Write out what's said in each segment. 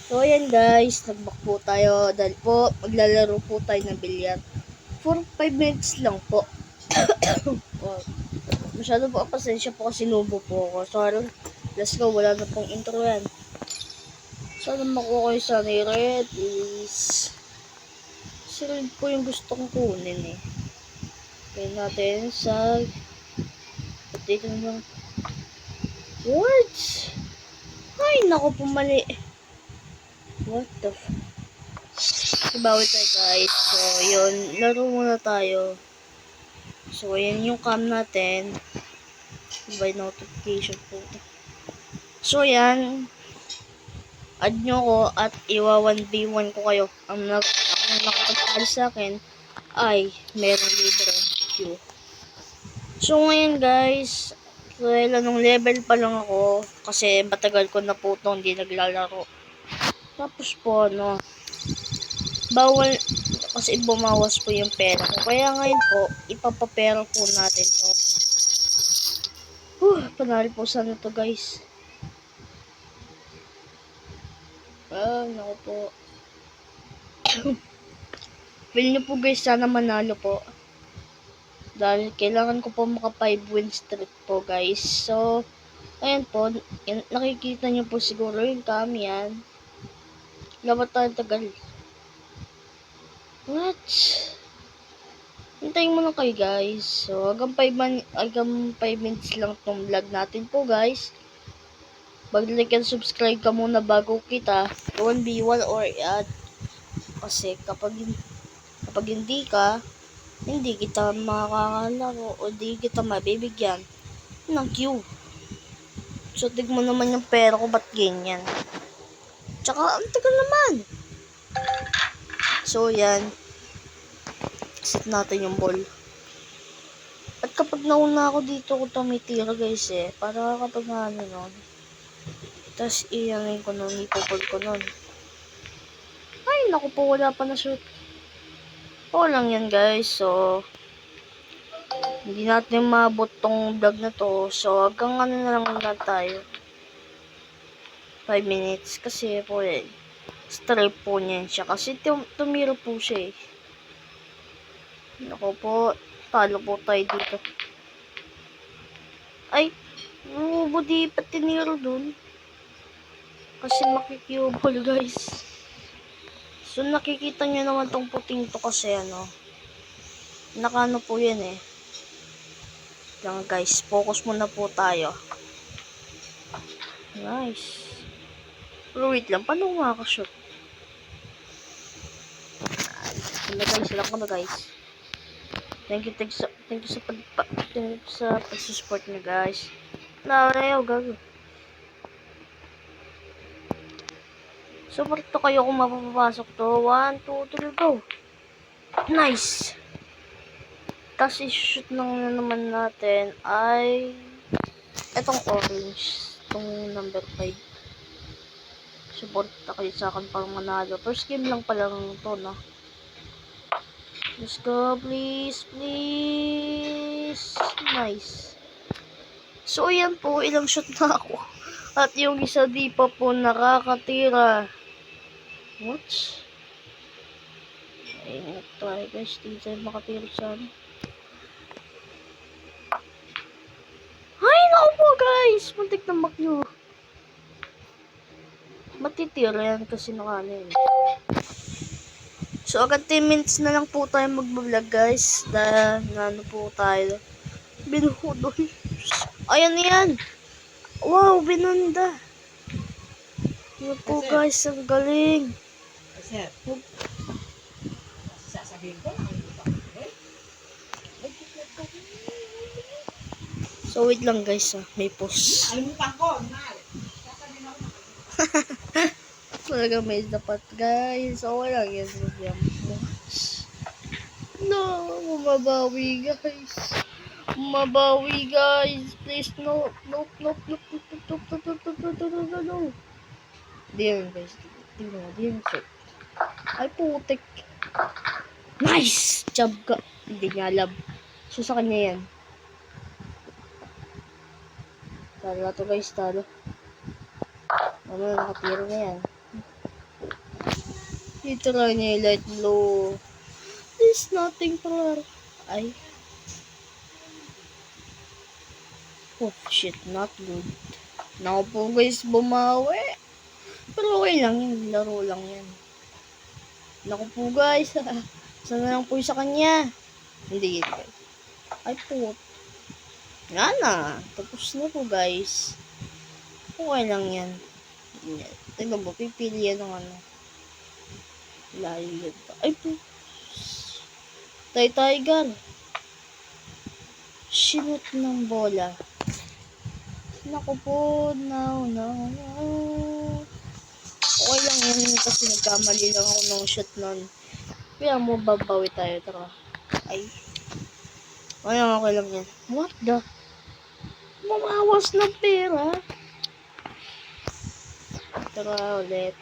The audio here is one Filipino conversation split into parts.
So ayan guys, nag-back po tayo dahil po maglalaro po tayo ng bilyar. For 5 minutes lang po. Oh, masyado po pasensya po kasi nubo po ako. So let's go, wala na pong intro yan. Sana makuha kayo sa red is... Si red po yung gusto kong kunin eh. Kaya natin sa... Update na lang. Words! Ay, naku po mali. What the f... Ibawi tayo guys. So, yun. Laro muna tayo. So, ayan yung cam natin. By notification po. So, yan. Add nyo ko at iwa 1v1 ko kayo. Ang nakapagpahal sa akin ay merong libre queue. So, ngayon guys. So, anong level pa lang ako. Kasi matagal ko na po itong hindi naglalaro. Tapos po, ano. Bawal kasi bumawas po yung pera ko. Kaya ngayon po, ipapapera po natin to. Panalo po sana to guys. Naku po. Feel nyo po guys, sana manalo po. Dahil kailangan ko po maka 5 win streak po guys. So, ayan po. Nakikita nyo po siguro yung cam yan. Labat tayo tagal. What? Hintayin mo lang kayo guys. So, hanggang 5 minutes lang tong vlog natin po guys. Mag-like and subscribe ka muna bago kita 1v1 or add. Kasi kapag hindi ka, hindi kita makakalaro o di kita mabibigyan ng queue. So, tigmo naman yung pera ko, ba't ganyan? Tsaka, ang tagal naman. So, yan. Set natin yung ball. At kapag nauna ako dito, ko tumitira guys eh. Para kapag ano nun. Tapos, iyanin ko nun, ipupul ko nun. Ay, naku po, wala pa na shoot. Oo lang yan guys. So, hindi natin maabot tong vlog na to. So, hanggang ano na lang tayo. 5 minutes. Kasi po eh, strip po niyan siya. Kasi tumiro po siya eh. Naku po, talo po tayo dito. Ay, di pa tiniro dun. Kasi makikubol guys. So, nakikita nyo naman tong puting to kasi ano. Nakano po yan eh. Lang guys, focus muna po tayo. Nice. Pero wait lang, paano makakashoot? Lang ko na guys. Thank you sa pag-support nyo guys. Ayaw, gago. Support to kayo kung mapapasok to. 1, 2, 3, go! Nice! Tapos i-shoot lang na naman natin ay etong orange. Itong number 5. Support na kayo sa akin para manalo. First game lang pala to, no? Let's go, please, please. Nice. So, ayan po, ilang shot na ako. At yung isa di pa po nakakatira. What? Ayun, try guys, di tayo makatira sa ano. Ay, naku po guys! Muntik na makyo. Matitira yan kasi nakanin. So, agad 10 minutes na lang po tayo mag-vlog guys. Ano po tayo. Binuhudol. Ayan yan. Wow, binunda. Ano po guys, ang galing. So, wait lang guys may post. Talaga may dapat guys. So, wala yan. No, mababawi guys. Mabawi guys. Please, no. No. Di yan guys. Di yan. Ay, putik. Nice! Job ka. Hindi niya alam. So, sa kanya yan. Talo na to guys, talo. Ano, nakatira na yan. Itry niya yung light blue. There's nothing for... Ay. Oh, shit. Not good. Naku po guys, bumawi. Pero okay lang yun. Laro lang yan. Naku po guys. Sana lang po sa kanya. Hindi yun guys. Ay po. Nga na. Tapos na po guys. Okay lang yan. Tingnan mo, pipili yan ng ano. Layo yan. Ay po. Tiger. Sinot ng bola. Naku po. No. Okay lang yan kasi nagkamali lang ako ng shot nun. Kaya mo babawi tayo. Tara. Ay. Okay lang yan. What the? Mamawas ng pera. Tara ulit.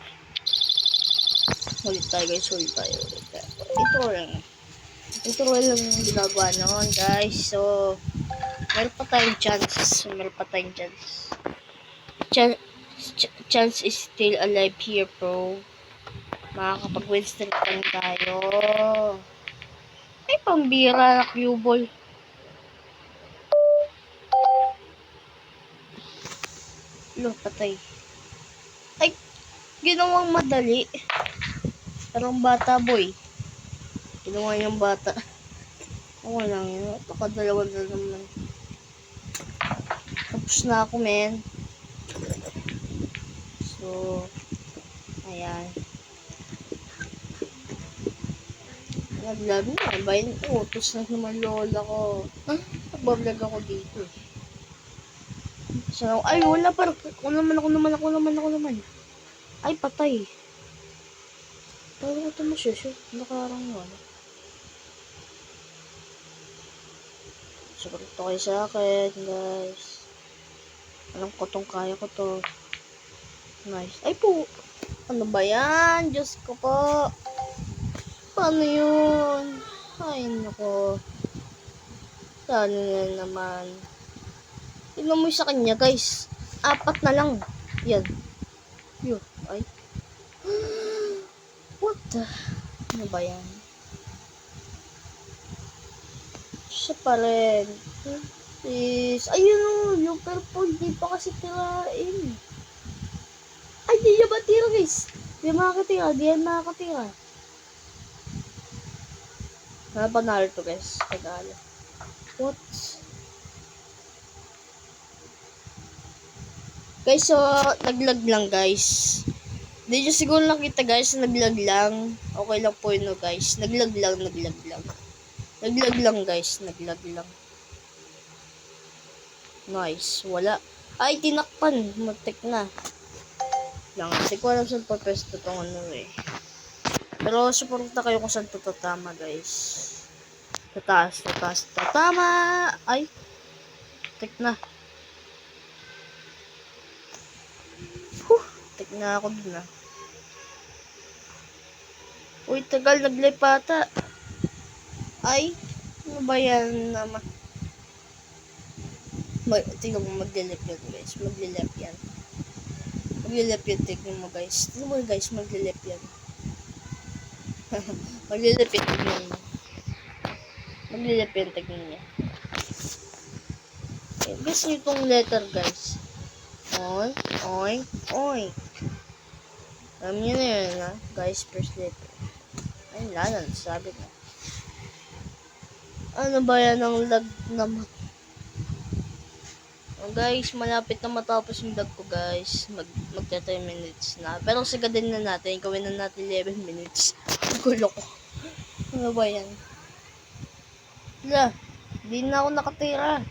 Ulit tayo guys. Ito lang yung ginagawa noon guys. So, meron pa tayong chance. Chance is still alive here, bro. Makakapag-win streak lang tayo. Ay, pambira na cue ball. Patay. Ay, ginawang madali. Parang bata, boy. Ginawa niyang bata. Okay lang yun. Pakadalawa na naman. Tapos na ako, men. So, ayan. Nag-vlog na. Bayan, utos na naman lola ko. Nag-vlog ako dito. So, ay, wala pa. Ako naman. Ay, patay. Parang ito masyasyo. Nakarang wala. Sagot to kayo sa akin, guys. Alam ko tong kaya ko to. Nice. Ay po. Ano ba yan? Diyos ko po. Paano yun? Ay, nako. Paano na naman? Tingnan mo sa kanya, guys. 4 na lang. Yan. Yun. Ay. What the? Ano ba yan? Siya pa rin. Please. Ayun o. Yung purple. Di pa kasi tirain. Ay, di niya ba tira, guys? Di yan makakatira. Panalo to, guys. Panalo. What? Guys, so, naglag lang, guys. Hindi nyo siguro nakita, guys. Naglag lang. Okay lang po yun, no, guys. Naglag lang. Naglag lang, guys. Naglag lang. Nice. Wala. Ay, tinakpan. Matik na. Lang. Hindi ko alam saan papesto tong ano eh. Pero supporta kayo kung saan tatama, guys. Tataas. Tatama! Ay. Tik na. Tik na ako dun ah. Uy, tagal. Naglipata. Ay. Ano ba yan naman? Tingnan mo, maglilip yan, guys. Maglilip yan. Tingnan mo, guys. Tingnan mo, guys. Maglilip yan. Maglilip yan, tingnan mo. Tingnan niya. Okay, guys, itong letter, guys. Oink. Alam niyo na yun, ha? Guys, first letter. Ay, lalan. Sabi na. Ano ba yan ang lag naman? Guys, malapit na matapos yung vlog ko, guys. Magta 10 minutes na. Pero sigadin na natin. Gawin na natin 11 minutes. Gulo ko. Ano ba yan? Wala. Hindi na ako nakatira.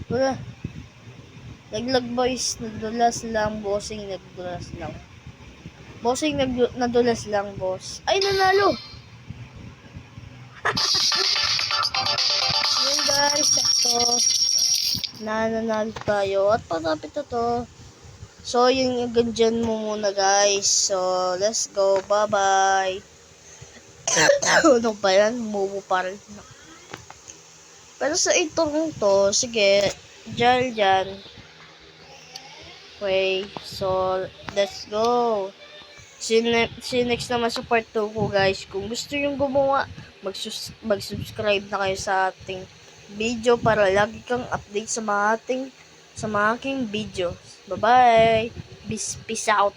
Wala. Naglag, boys. Nagdulas lang. Bossing, nagdulas lang. Nadulas lang, boss. Ay, nanalo! Yan, guys. Sakto. Nananalo tayo. At patapit na to. So, yung ganyan mo muna, guys. So, let's go. Bye-bye. Ano ba yan? Mumu pa rin. Pero sa itong to, sige. Dyan. Okay. So, let's go. See you next naman sa part 2 ko, guys. Kung gusto yung gumawa, mag-subscribe na kayo sa ating video para lagi kang update sa mga aking video. Bye-bye! Peace out!